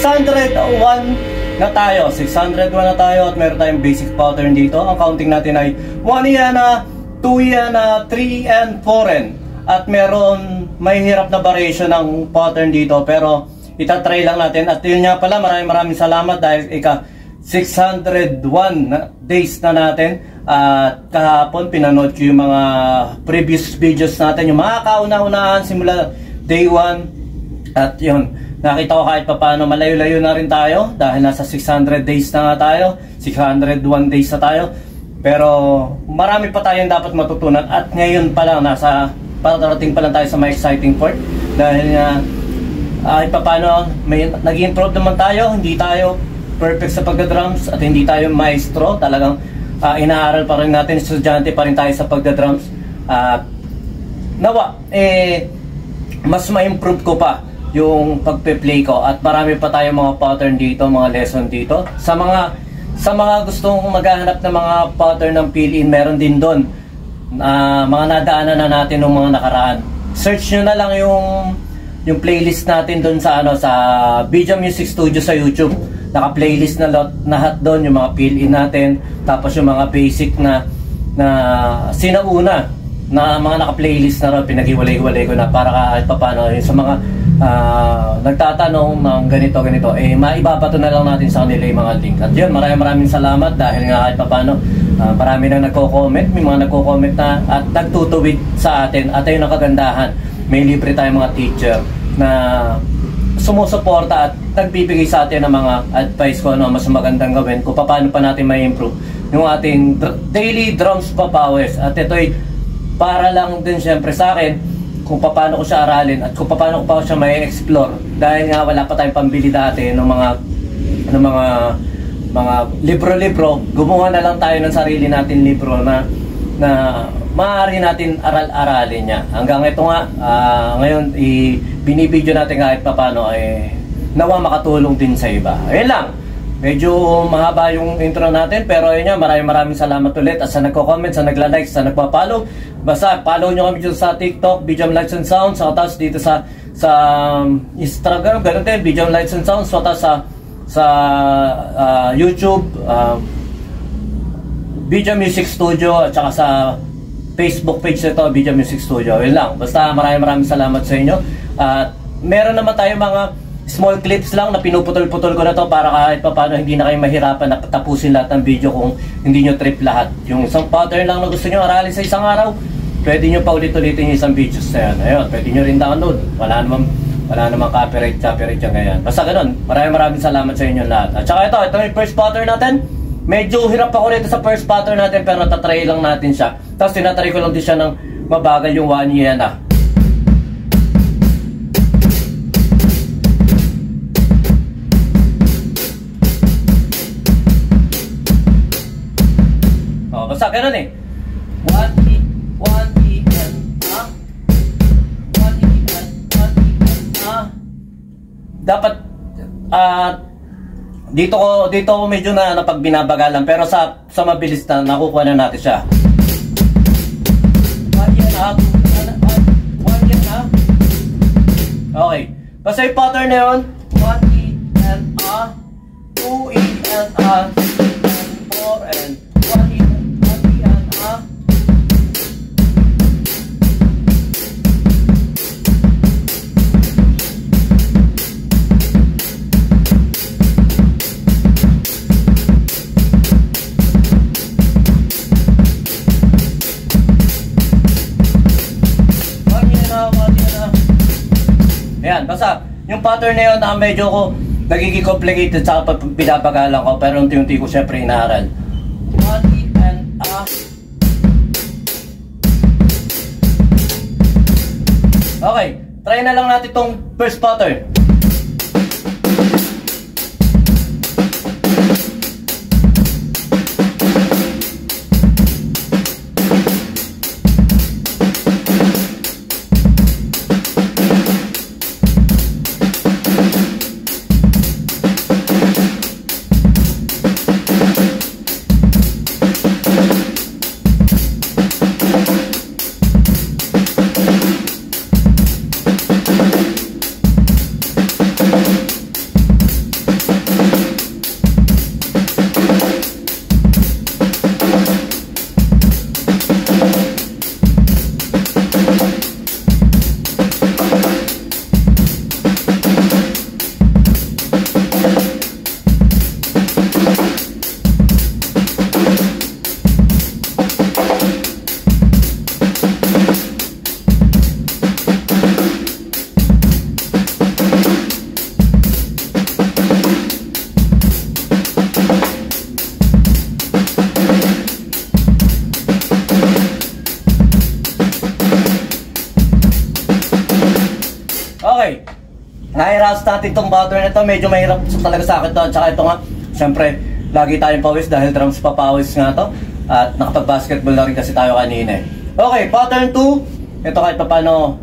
601 na tayo. 601 na tayo at meron tayong basic pattern dito. Ang counting natin ay 1 yana, 2 yana, 3 and 4 and. At meron may hirap na variation ng pattern dito pero itatry lang natin. At yun nga pala, maraming salamat dahil 601 days na natin. At kahapon pinanood ko yung mga previous videos natin, yung mga kauna-unahan simula day 1. At yun, nakita ko kahit paano malayo-layo na rin tayo dahil nasa 600 days na nga tayo, 601 days na tayo. Pero marami pa tayong dapat matutunan at ngayon pa lang parating pa lang tayo sa may exciting part dahil kahit paano nag-improve naman tayo. Hindi tayo perfect sa pagdadrums at hindi tayo maestro, talagang inaaral pa rin natin, estudyante pa rin tayo sa pagdadrums. Nawa mas ma-improve ko pa yung pagpe-play ko at marami pa tayong mga pattern dito, mga lesson dito. Sa mga gustong maghahanap ng mga pattern ng fill-in, meron din doon mga nadaanan na natin ng mga nakaraan. Search nyo na lang yung playlist natin doon sa sa Video Music Studio sa YouTube. Naka-playlist na lahat doon, yung mga fill-in natin, tapos yung mga basic na sinauna na mga naka-playlist na rin, pinag-iwalay-iwalay ko na para kahit paano sa mga nagtatanong ng ganito, maibabato na lang natin sa kanila yung mga link. At yun, maraming salamat dahil nga kahit paano marami na nagko-comment, may mga nagko-comment na at nagtutuwid sa atin. At ayun ang kagandahan, may libre tayong mga teacher na sumusuporta at nagbibigay sa atin ng mga advice ko ano mas magandang gawin kung paano pa natin ma-improve yung ating daily drums papawis. At ito ay para lang din syempre sa akin kung paano ko siya aralin at kung paano ko pa siya may explore dahil nga wala pa tayong pambili dati ng mga libro-libro. Gumawa na lang tayo ng sarili natin libro na maaari natin aral-aralin niya. Hanggang ito nga ngayon binibideo natin kahit paano nawa makatulong din sa iba. Ayun lang. Medyo mahaba yung intro natin pero ayun nga, maraming salamat ulit at sa nagko-comment, sa nagla-like, sa nagpa-follow. Basta follow nyo kami dito sa TikTok, Video Lights and Sounds, tapos dito sa Instagram, ganun din, Video Lights and Sounds, tapos sa YouTube, Video Music Studio, at saka sa Facebook page nito, Video Music Studio. Ayun lang. Basta maraming salamat sa inyo. At meron naman tayo mga small clips lang na pinuputol-putol ko na to para kahit paano hindi na kayo mahirapan na tapusin lahat ng video kung hindi nyo trip lahat. Yung isang pattern lang na gusto nyo aralin sa isang araw, pwede nyo pa ulit-ulitin yung isang videos na yan. Ayun, pwede nyo rin download. Wala namang copyright yan ganyan. Basta ganun. Maraming salamat sa inyo lahat. At saka ito yung first pattern natin. Medyo hirap ako rito sa first pattern natin pero tatry lang natin siya. Tapos tinatry ko lang din siya ng mabagal yung 1 yana. Basta ganun 1 E, 1 E, and 1 E, and 1 E, and dapat dito ko medyo na pag binabagalan pero sa mabilis na nakukuha na natin siya. 1 E and 1 E and okay. Basta yung pattern na yun, 1 E and 2 E and 4 and 1 E. Ayan, basta yung pattern na yun medyo ko nagiging complicated sa pinapagalan ko pero unti-unti ko syempre inaaral. 1 E and okay, try na lang natin tong first pattern. Okay. Nahiraos natin itong pattern na ito. Medyo mahirap talaga sa akin ito. At saka ito nga, syempre, lagi tayong pawis dahil drums papawis nga ito. At nakapag-basketball na rin kasi tayo kanina eh. Okay, pattern 2. Ito kahit pa paano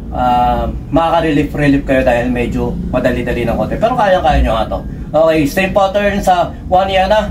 makaka-relief kayo dahil medyo madali-dali ng konti. Pero kaya-kaya nyo nga ito. Okay, same pattern sa 1 yana.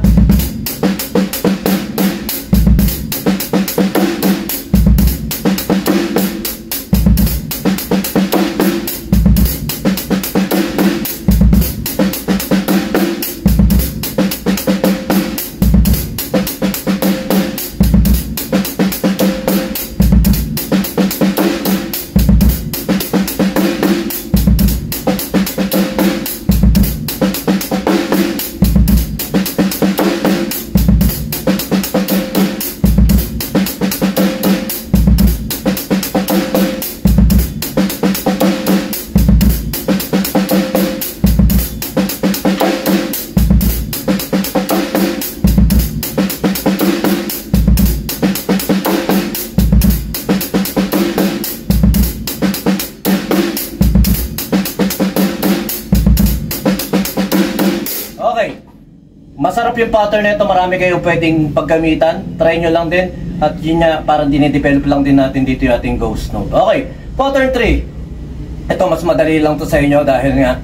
Masarap yung pattern na ito, marami kayong pwedeng paggamitan. Try nyo lang din. At yun nga, parang dinidevelop lang din natin dito yung ating ghost note. Okay, pattern 3. Ito, mas madali lang to sa inyo dahil nga,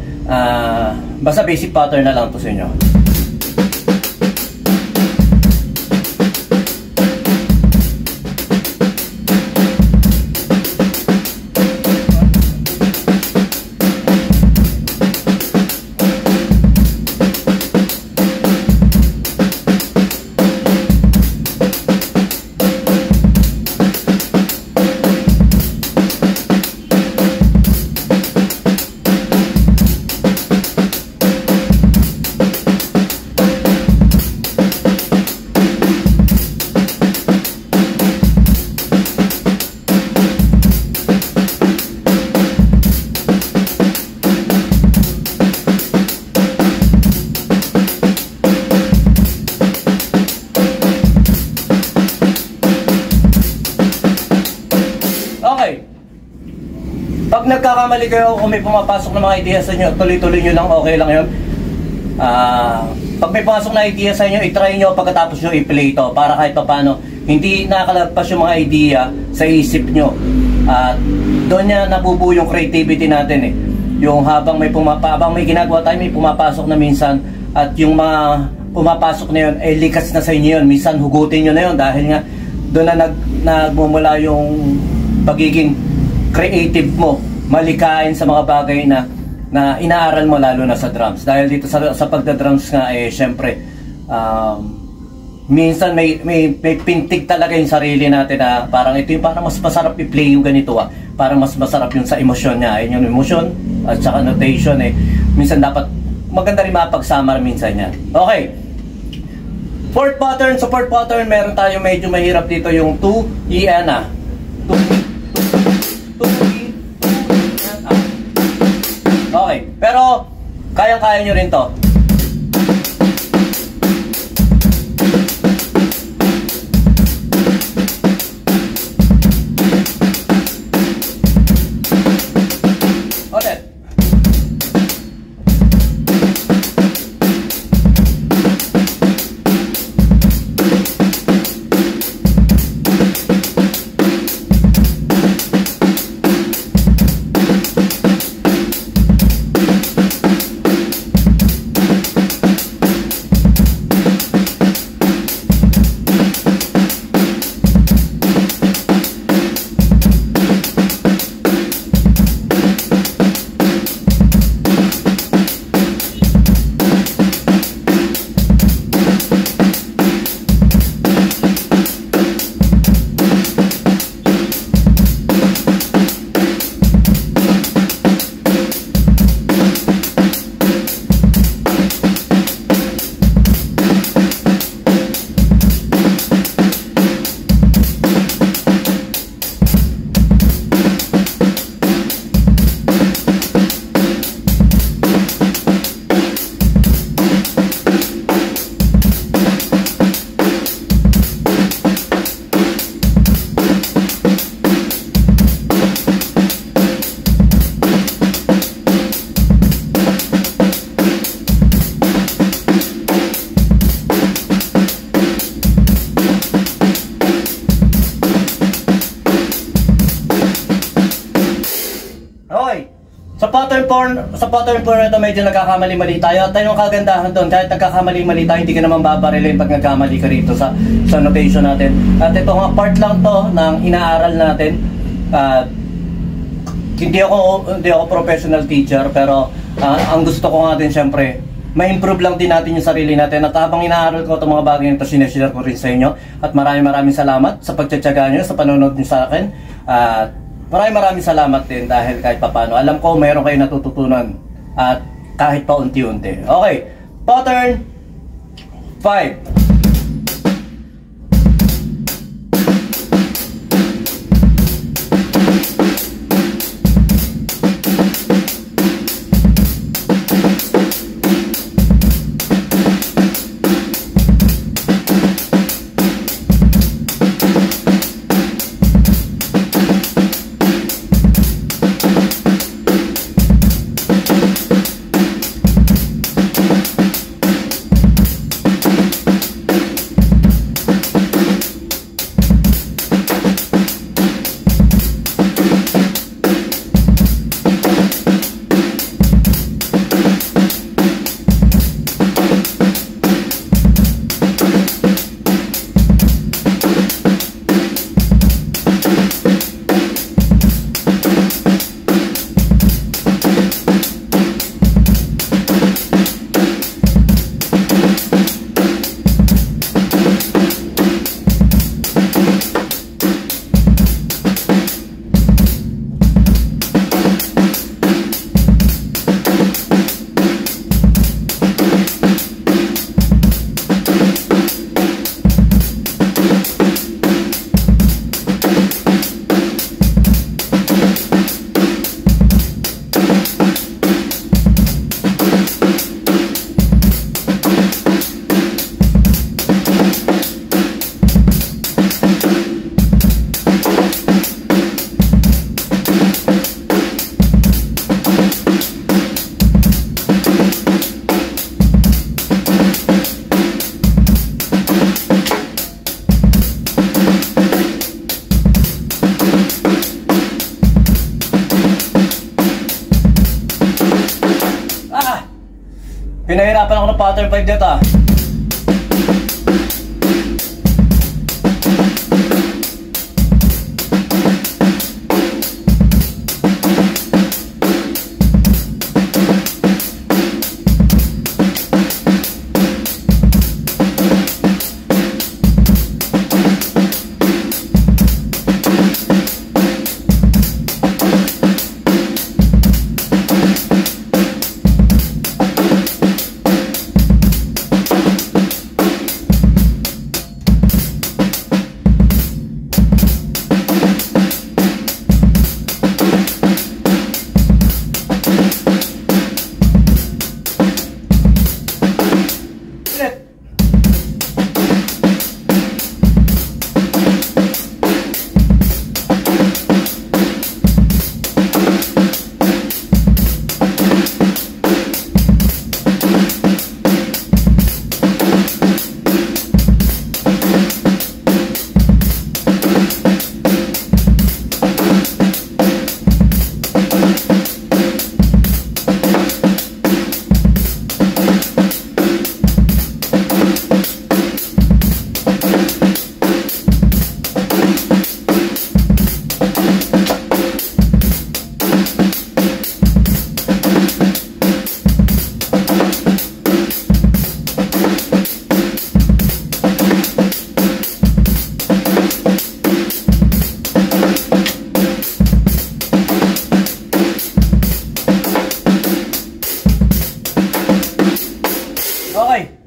basta basic pattern na lang to sa inyo. Pag nagkakamali kayo o may pumapasok na mga idea sa inyo, tuloy-tuloy nyo lang, okay lang yun. Pag may pumasok na idea sa inyo, i-try nyo pagkatapos nyo i-play ito para kahit pa paano hindi nakakalagpas yung mga idea sa isip nyo. Doon niya nabubuo yung creativity natin eh. Yung habang may ginagawa tayo, may pumapasok na minsan at yung mga pumapasok na yun, likas na sa inyo yun. Minsan hugutin nyo na yun dahil nga doon na nagmumula yung pagiging creative mo, malikain sa mga bagay na inaaral mo lalo na sa drums. Dahil dito sa pagda-drums nga syempre minsan may pintig talaga yung sarili natin na parang ito yung parang mas masarap i-play yung ganito para mas masarap yung sa emosyon niya. Ayun yung emosyon at saka notation minsan dapat maganda rin mapagsama minsan yan. Okay. Fourth pattern, sa fourth pattern meron tayo medyo mahirap dito yung 2 yana. 2 Okay, pero kayang-kaya nyo rin to. Ulit. Sa pattern 4 na ito, medyo nagkakamali-mali tayo. At yung kagandahan doon, kahit nagkakamali-mali tayo, hindi ka naman babarilin pag nagkamali ka rito sa notation natin. At ito nga, part lang to ng inaaral natin. Hindi ako professional teacher, pero ang gusto ko nga din syempre, ma-improve lang din natin yung sarili natin. At habang inaaral ko itong mga bagay na ito, sineshare ko rin sa inyo. At maraming salamat sa pagtsatsaga nyo, sa panonood nyo sa akin. At maraming salamat din dahil kahit papano, alam ko mayroon kayo natututunan. At kahit pa unti-unti. Okay, pattern 5. Pinahirapan ako ng pattern 5 dito ah.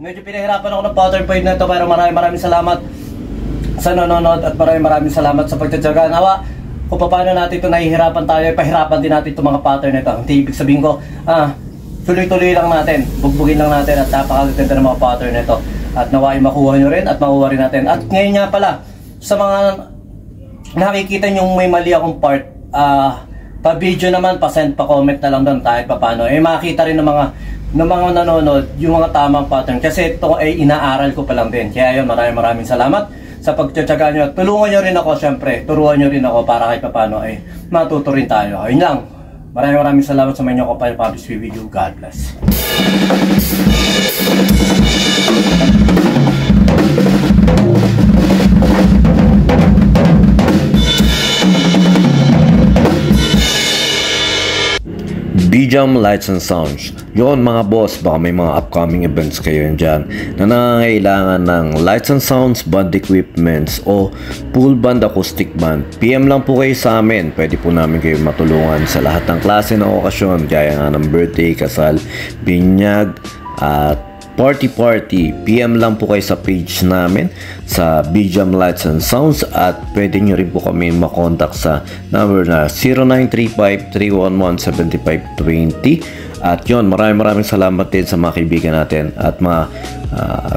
Medyo pinahirapan ako ng pattern 5 na ito, pero maraming salamat sa nanonood at maraming salamat sa pagtsatsaga. Nawa, kung paano natin ito nahihirapan tayo, pahirapan din natin itong mga pattern na ito. Hindi ibig sabihin ko, tuloy-tuloy lang natin, bugbugin lang natin at napakaganda ng mga pattern na ito. At nawa ay makuha nyo rin at makuha rin natin. At ngayon nga pala, sa mga nakikita nyo may mali akong part, pa-video naman, pa-send, pa-comment na lang doon kahit pa paano. Makikita rin ng mga nanonood yung mga tamang pattern. Kasi ito ay inaaral ko pa lang din. Kaya yun, maraming salamat sa pagtsatsaga nyo. Tulungan nyo rin ako, syempre. Turuan nyo rin ako para kahit pa paano ay matuto rin tayo. Ayun lang. Maraming salamat sa mga kapayapaan. Peace be with you. God bless. BJAM Lights and Sounds. Yon mga boss, baka may mga upcoming events kayo dyan na nangangailangan ng lights and sounds, band equipments o full band acoustic band. PM lang po kayo sa amin. Pwede po namin kayo matulungan sa lahat ng klase ng okasyon, gaya nga ng birthday, kasal, binyag, at party. PM lang po kayo sa page namin sa BJAM Lights and Sounds, at pwede nyo rin po kami makontak sa number na 0935-311-7520. At yun, maraming salamat din sa mga kaibigan natin at mga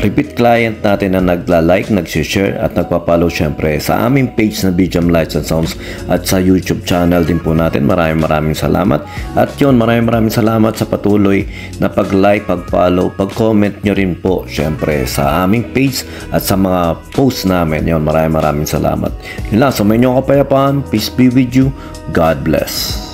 repeat client natin na nagla-like, nag-share at nagpa-follow syempre sa aming page na BJAM Lights and Sounds at sa YouTube channel din po natin. Maraming salamat. At yun, maraming salamat sa patuloy na pag-like, pag-follow, pag-comment nyo rin po syempre sa aming page at sa mga posts namin. Yun, maraming salamat. Yun lang, sa inyong kapayapaan. Peace be with you. God bless.